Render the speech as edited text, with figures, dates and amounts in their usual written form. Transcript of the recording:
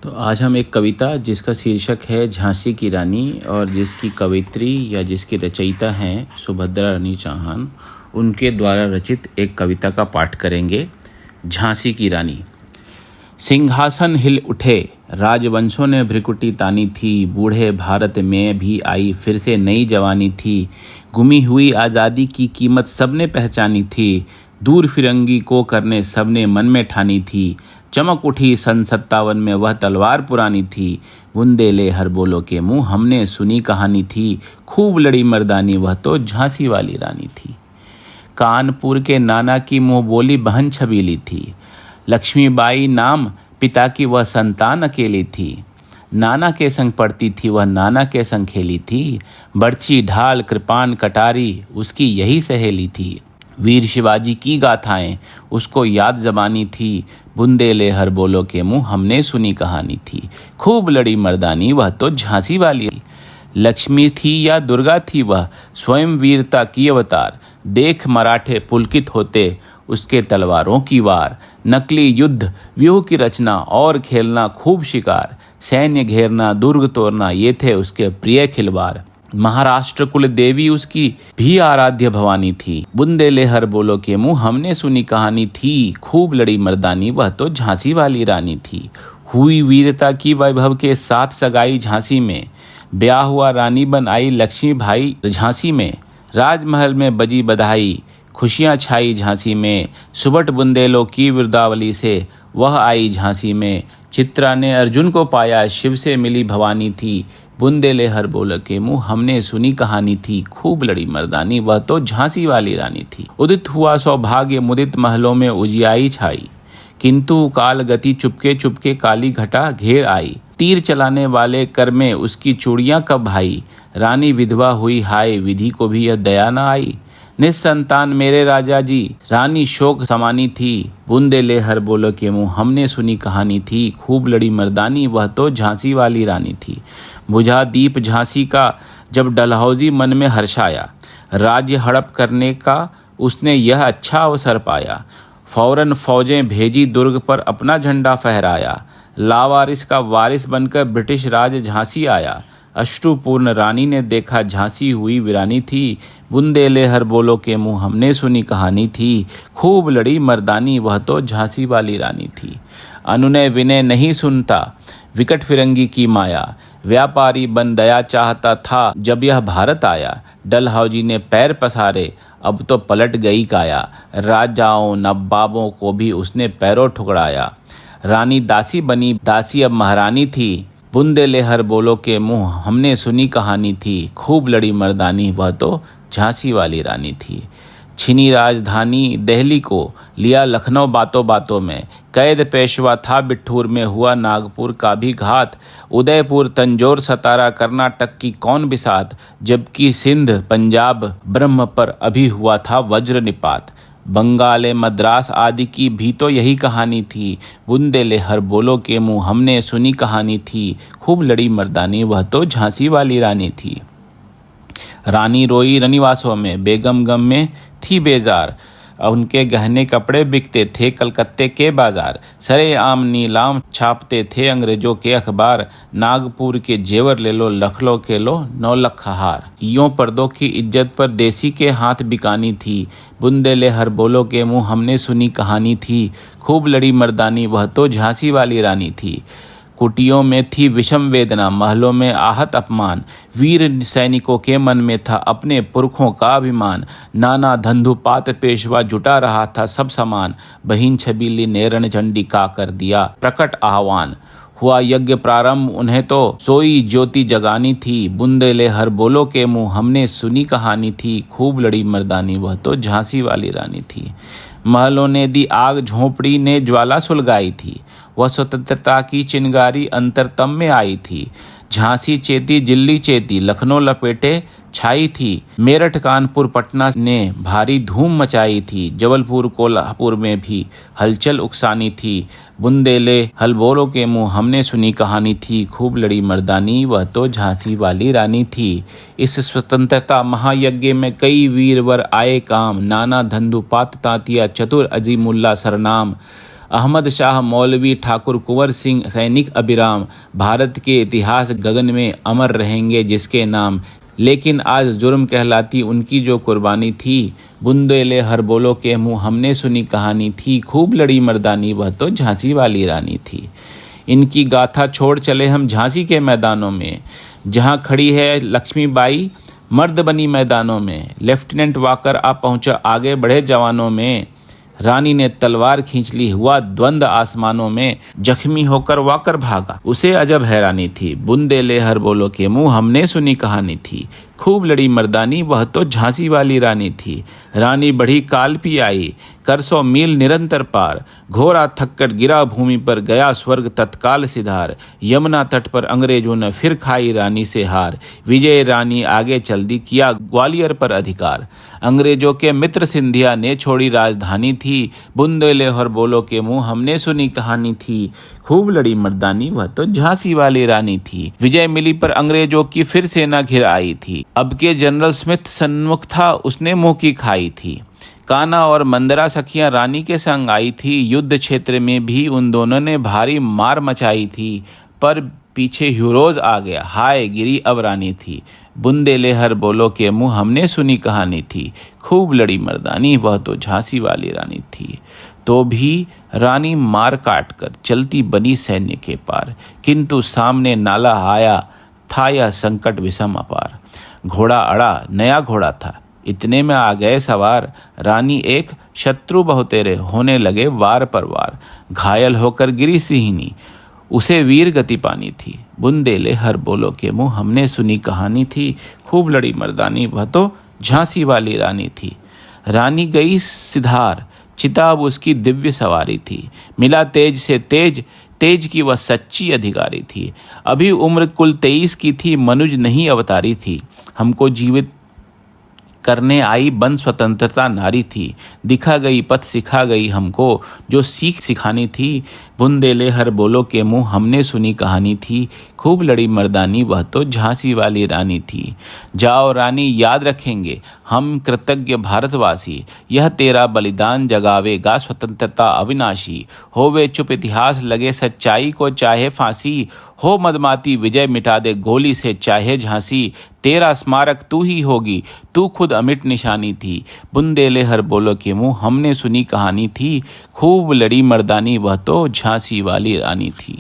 तो आज हम एक कविता जिसका शीर्षक है झांसी की रानी और जिसकी कवित्री या जिसकी रचयिता हैं सुभद्रा रानी चौहान, उनके द्वारा रचित एक कविता का पाठ करेंगे। झांसी की रानी। सिंहासन हिल उठे, राजवंशों ने भ्रिकुटी तानी थी, बूढ़े भारत में भी आई फिर से नई जवानी थी। गुमी हुई आज़ादी की कीमत सबने पहचानी थी, दूर फिरंगी को करने सबने मन में ठानी थी। चमक उठी सन 57 में वह तलवार पुरानी थी, बुंदेले हर बोलो के मुँह हमने सुनी कहानी थी। खूब लड़ी मर्दानी वह तो झांसी वाली रानी थी। कानपुर के नाना की मुँह बोली बहन छबीली थी, लक्ष्मीबाई नाम पिता की वह संतान अकेली थी। नाना के संग पढ़ती थी वह नाना के संग खेली थी, बर्छी ढाल कृपान कटारी उसकी यही सहेली थी। वीर शिवाजी की गाथाएं उसको याद जबानी थी, बुंदेले हर बोलो के मुँह हमने सुनी कहानी थी। खूब लड़ी मर्दानी वह तो झांसी वाली। लक्ष्मी थी या दुर्गा थी वह स्वयं वीरता की अवतार, देख मराठे पुलकित होते उसके तलवारों की वार। नकली युद्ध व्यूह की रचना और खेलना खूब शिकार, सैन्य घेरना दुर्ग तोड़ना ये थे उसके प्रिय खिलवाड़। महाराष्ट्र कुल देवी उसकी भी आराध्य भवानी थी, बुंदेले हर बोलो के मुँह हमने सुनी कहानी थी। खूब लड़ी मर्दानी वह तो झांसी वाली रानी थी। हुई वीरता की वैभव के साथ सगाई झांसी में, ब्याह हुआ रानी बन आई लक्ष्मी भाई झांसी में। राजमहल में बजी बधाई खुशियाँ छाई झांसी में, सुबट बुंदेलों की वृद्धावली से वह आई झांसी में। चित्रा ने अर्जुन को पाया शिव से मिली भवानी थी, बुंदेले हर बोल के मुँह हमने सुनी कहानी थी। खूब लड़ी मर्दानी वह तो झांसी वाली रानी थी। उदित हुआ सौभाग्य मुदित महलों में उजियाई छाई, किंतु काल गति चुपके चुपके काली घटा घेर आई। तीर चलाने वाले कर में उसकी चूड़ियां कब भाई, रानी विधवा हुई हाय विधि को भी यह दया न आई। निस्संतान मेरे राजा जी रानी शोक समानी थी, बुंदेले हर बोलो के मुँह हमने सुनी कहानी थी। खूब लड़ी मर्दानी वह तो झांसी वाली रानी थी। बुझा दीप झांसी का जब डलहौजी मन में हर्षाया, राज्य हड़प करने का उसने यह अच्छा अवसर पाया। फौरन फौजें भेजी दुर्ग पर अपना झंडा फहराया, लावारिस का वारिस बनकर ब्रिटिश राज झांसी आया। अश्रुपूर्ण रानी ने देखा झांसी हुई वीरानी थी, बुंदेले हर बोलो के मुँह हमने सुनी कहानी थी। खूब लड़ी मर्दानी वह तो झांसी वाली रानी थी। अनुनय विनय नहीं सुनता विकट फिरंगी की माया, व्यापारी बन दया चाहता था जब यह भारत आया। डलहौजी ने पैर पसारे अब तो पलट गई काया, राजाओं नवाबों को भी उसने पैरों ठुकराया। रानी दासी बनी दासी अब महारानी थी, बुंदेले हर बोलो के मुँह हमने सुनी कहानी थी। खूब लड़ी मर्दानी वह तो झांसी वाली रानी थी। छिनी राजधानी दिल्ली को लिया लखनऊ बातों बातों में, कैद पेशवा था बिठूर में हुआ नागपुर का भी घात। उदयपुर तंजौर सतारा कर्नाटक की कौन बिसात, जबकि सिंध पंजाब ब्रह्म पर अभी हुआ था वज्र निपात। बंगाल मद्रास आदि की भी तो यही कहानी थी, बुंदेले हर बोलो के मुँह हमने सुनी कहानी थी। खूब लड़ी मर्दानी वह तो झांसी वाली रानी थी। रानी रोई रनिवासों में बेगम गम में थी बेजार, उनके गहने कपड़े बिकते थे कलकत्ते के बाजार। सरेआम नीलाम छापते थे अंग्रेजों के अखबार, नागपुर के जेवर ले लो लखनऊ के लो 9 लाख हार। यूं पर्दों की इज्जत पर देसी के हाथ बिकानी थी, बुंदेले हर बोलो के मुँह हमने सुनी कहानी थी। खूब लड़ी मर्दानी वह तो झांसी वाली रानी थी। कुटियों में थी विषम वेदना महलों में आहत अपमान, वीर सैनिकों के मन में था अपने पुरखों का अभिमान। नाना धंधुपात पेशवा जुटा रहा था सब समान, बहिन छबीली ने रणझंडी का कर दिया प्रकट आह्वान। हुआ यज्ञ प्रारंभ उन्हें तो सोई ज्योति जगानी थी, बुंदेले हर बोलो के मुँह हमने सुनी कहानी थी। खूब लड़ी मर्दानी वह तो झांसी वाली रानी थी। महलों ने दी आग झोंपड़ी ने ज्वाला सुलगाई थी, वह स्वतंत्रता की चिंगारी अंतरतम में आई थी। झांसी चेती दिल्ली चेती लखनऊ लपेटे छाई थी, मेरठ कानपुर पटना ने भारी धूम मचाई थी। जबलपुर कोल्हापुर में भी हलचल उकसानी थी, बुंदेले हल बोलो के मुँह हमने सुनी कहानी थी। खूब लड़ी मर्दानी वह तो झांसी वाली रानी थी। इस स्वतंत्रता महायज्ञ में कई वीरवर आए काम, नाना धंधुपात तांतिया चतुर अजीमुल्ला सरनाम। अहमद शाह मौलवी, ठाकुर कुंवर सिंह, सैनिक अभिराम, भारत के इतिहास गगन में अमर रहेंगे जिसके नाम। लेकिन आज जुर्म कहलाती उनकी जो कुर्बानी थी। बुंदेले हर बोलो के मुँह हमने सुनी कहानी थी, खूब लड़ी मर्दानी वह तो झांसी वाली रानी थी। इनकी गाथा छोड़ चले हम झांसी के मैदानों में, जहाँ खड़ी है लक्ष्मीबाई मर्द बनी मैदानों में। लेफ्टिनेंट वाकर आ पहुँचा आगे बढ़े जवानों में, रानी ने तलवार खींच ली हुआ द्वंद आसमानों में। जख्मी होकर वाकर भागा उसे अजब हैरानी थी, बुंदेले हर बोलो के मुँह हमने सुनी कहानी थी, खूब लड़ी मर्दानी वह तो झांसी वाली रानी थी। रानी बढ़ी काल पी आई, कर 100 मील निरंतर पार, घोड़ा थक्कर गिरा भूमि पर, गया स्वर्ग तत्काल सिधार। यमुना तट पर अंग्रेजों ने फिर खाई रानी से हार, विजय रानी आगे चल दी किया ग्वालियर पर अधिकार। अंग्रेजों के मित्र सिंधिया ने छोड़ी राजधानी थी, बुंदेले हर बोलो के मुँह हमने सुनी कहानी थी, खूब लड़ी मर्दानी वह तो झांसी वाली रानी थी। विजय मिली पर अंग्रेजों की फिर सेना घिर आई थी, अब के जनरल स्मिथ सन्मुख था उसने मुंह की खाई थी। कान्हा और मंदरा सखियां रानी के संग आई थी, युद्ध क्षेत्र में भी उन दोनों ने भारी मार मचाई थी। पर पीछे ह्यूरोज आ गया, हाय गिरी अब रानी थी। बुंदेले हर बोलो के मुँह हमने सुनी कहानी थी, खूब लड़ी मर्दानी वह तो झांसी वाली रानी थी। तो भी रानी मार काट कर चलती बनी सैन्य के पार, किंतु सामने नाला आया था यह संकट विषम अपार। घोड़ा अड़ा, नया घोड़ा था, इतने में आ गए सवार। रानी एक शत्रु बहुतेरे, होने लगे वार पर वार। घायल होकर गिरी सिंहिनी, उसे वीर गति पानी थी। बुंदेले हर बोलो के मुँह हमने सुनी कहानी थी, खूब लड़ी मर्दानी वह तो झांसी वाली रानी थी। रानी गई सिधार, चिताब उसकी दिव्य सवारी थी। मिला तेज से तेज, तेज की वह सच्ची अधिकारी थी। अभी उम्र कुल 23 की थी, मनुज नहीं अवतारी थी। हमको जीवित करने आई बन स्वतंत्रता नारी थी। दिखा गई पथ सिखा गई हमको, जो सीख सिखानी थी। बुंदेले हर बोलो के मुँह हमने सुनी कहानी थी, खूब लड़ी मर्दानी वह तो झांसी वाली रानी थी। जाओ रानी याद रखेंगे हम कृतज्ञ भारतवासी, यह तेरा बलिदान जगावेगा स्वतंत्रता अविनाशी। होवे चुप इतिहास लगे सच्चाई को चाहे फांसी, हो मदमाती विजय मिटा दे गोली से चाहे झांसी। तेरा स्मारक तू ही होगी, तू खुद अमिट निशानी थी। बुंदेले हर बोलो के मुँह हमने सुनी कहानी थी, खूब लड़ी मर्दानी वह तो झांसी वाली रानी थी।